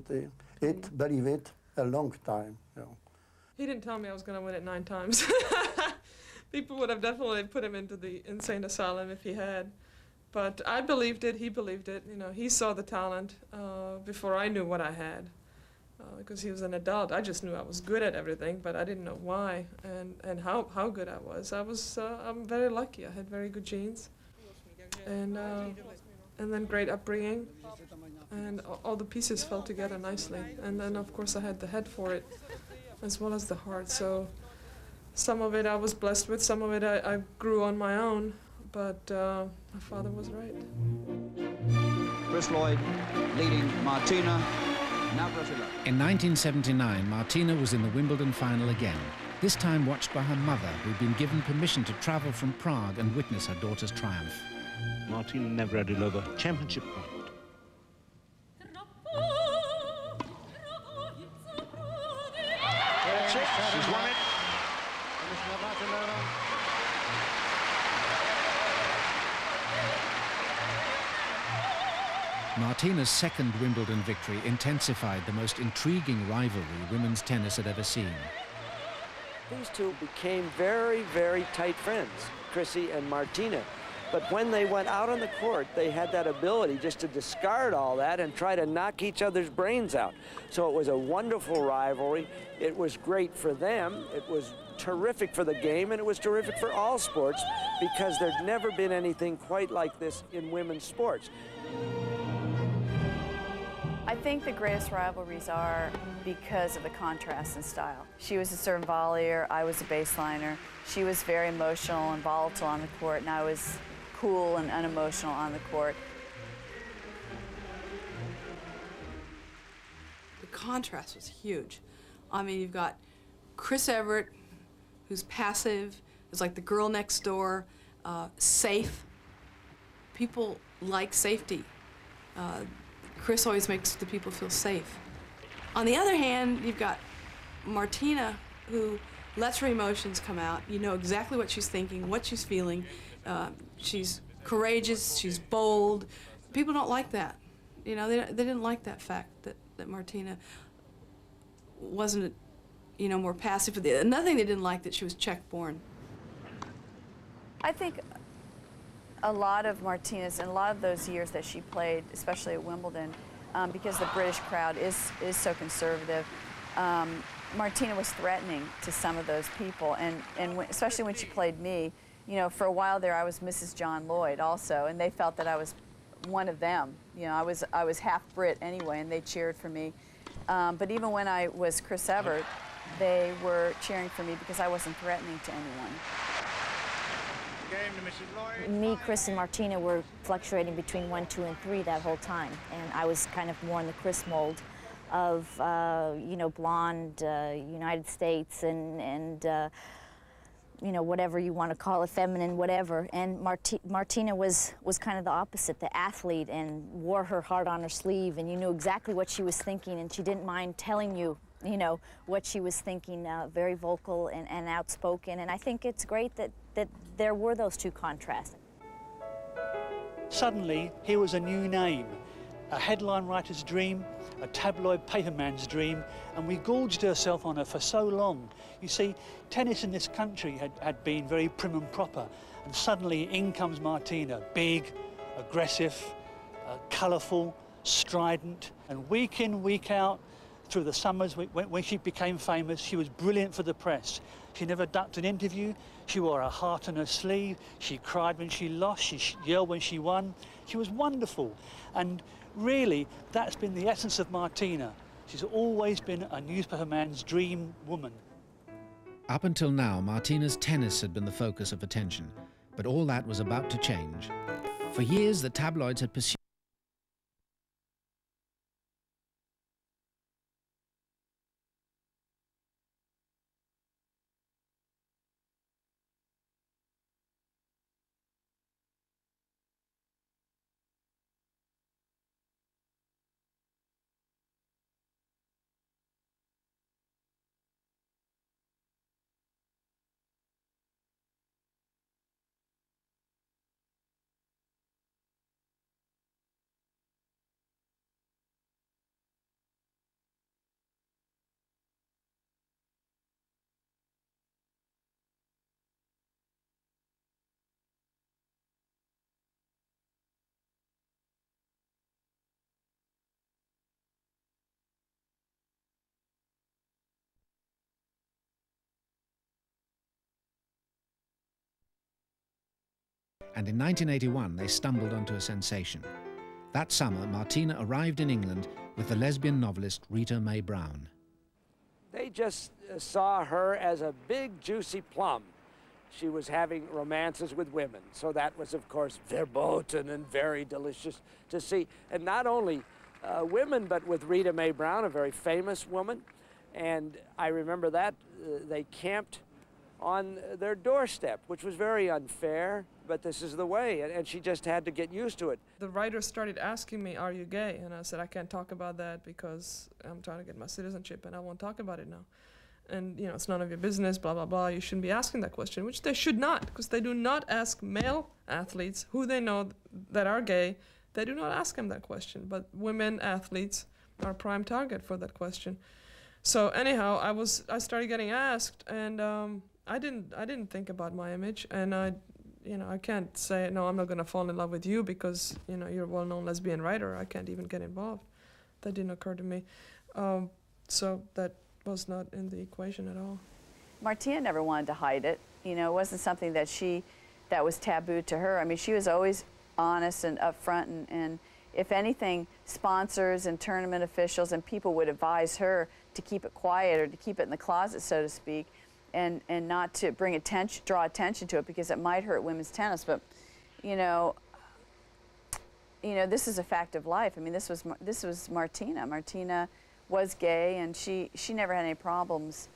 Believe it, a long time. You know. He didn't tell me I was going to win it 9 times. People would have definitely put him into the insane asylum if he had. But I believed it, he believed it. You know, he saw the talent before I knew what I had. Because he was an adult. I just knew I was good at everything, but I didn't know why and how good I was. I'm very lucky. I had very good genes. And then great upbringing. And all the pieces fell together nicely. And then, of course, I had the head for it, as well as the heart. So some of it I was blessed with, some of it I grew on my own, but my father was right. Chris Lloyd leading Martina Navratilova. In 1979, Martina was in the Wimbledon final again, this time watched by her mother, who'd been given permission to travel from Prague and witness her daughter's triumph. Martina Navratilova, championship point. That's it, she's won it. Martina's second Wimbledon victory intensified the most intriguing rivalry women's tennis had ever seen. These two became very, very tight friends, Tracy and Martina. But when they went out on the court, they had that ability just to discard all that and try to knock each other's brains out. So it was a wonderful rivalry. It was great for them. It was terrific for the game, and it was terrific for all sports because there'd never been anything quite like this in women's sports. I think the greatest rivalries are because of the contrast in style. She was a serve volleyer, I was a baseliner. She was very emotional and volatile on the court, and I was cool and unemotional on the court. The contrast was huge. I mean, you've got Chris Evert, who's passive, is like the girl next door, safe. People like safety. Chris always makes the people feel safe. On the other hand, you've got Martina, who lets her emotions come out. You know exactly what she's thinking, what she's feeling. She's courageous, she's bold. People don't like that. You know, they didn't like that fact that Martina wasn't, you know, more passive. Another thing they didn't like, that she was Czech-born. I think a lot of Martina's and a lot of those years that she played, especially at Wimbledon, because the British crowd is so conservative, Martina was threatening to some of those people, and especially when she played me. You know, for a while there, I was Mrs. John Lloyd also, and they felt that I was one of them. You know, I was half Brit anyway, and they cheered for me. But even when I was Chris Evert, they were cheering for me because I wasn't threatening to anyone. Me, Chris, and Martina were fluctuating between 1, 2, and 3 that whole time, and I was kind of more in the Chris mold of, you know, blonde, United States, and you know, whatever you want to call it, feminine, whatever. And Martina was kind of the opposite, the athlete, and wore her heart on her sleeve, and you knew exactly what she was thinking, and she didn't mind telling you, you know, what she was thinking, very vocal and outspoken. And I think it's great that there were those two contrasts. Suddenly, here was a new name, a headline writer's dream, a tabloid paperman's dream, and we gorged ourselves on her for so long. You see, tennis in this country had been very prim and proper, and suddenly in comes Martina, big, aggressive, colourful, strident, and week in, week out, through the summers when she became famous, she was brilliant for the press. She never ducked an interview. She wore her heart on her sleeve. She cried when she lost. She yelled when she won. She was wonderful. And really, that's been the essence of Martina. She's always been a newspaperman's dream woman. Up until now, Martina's tennis had been the focus of attention, but all that was about to change. For years, the tabloids had pursued And in 1981, they stumbled onto a sensation. That summer, Martina arrived in England with the lesbian novelist Rita Mae Brown. They just saw her as a big, juicy plum. She was having romances with women, so that was, of course, verboten and very delicious to see. And not only women, but with Rita Mae Brown, a very famous woman. And I remember that they camped on their doorstep, which was very unfair, but this is the way, and she just had to get used to it. The writers started asking me, "Are you gay?" And I said, "I can't talk about that because I'm trying to get my citizenship and I won't talk about it now. And, you know, it's none of your business, blah, blah, blah. You shouldn't be asking that question," which they should not, because they do not ask male athletes who they know that are gay. They do not ask them that question, but women athletes are a prime target for that question. So anyhow, I started getting asked, and I didn't think about my image, and I can't say, no, I'm not going to fall in love with you because, you know, you're a well-known lesbian writer. I can't even get involved. That didn't occur to me. So that was not in the equation at all. Martina never wanted to hide it. You know, it wasn't something that was taboo to her. I mean, she was always honest and upfront, and if anything, sponsors and tournament officials and people would advise her to keep it quiet or to keep it in the closet, so to speak, and not to draw attention to it because it might hurt women's tennis. But, you know, this is a fact of life. I mean, this was Martina. Martina was gay, and she never had any problems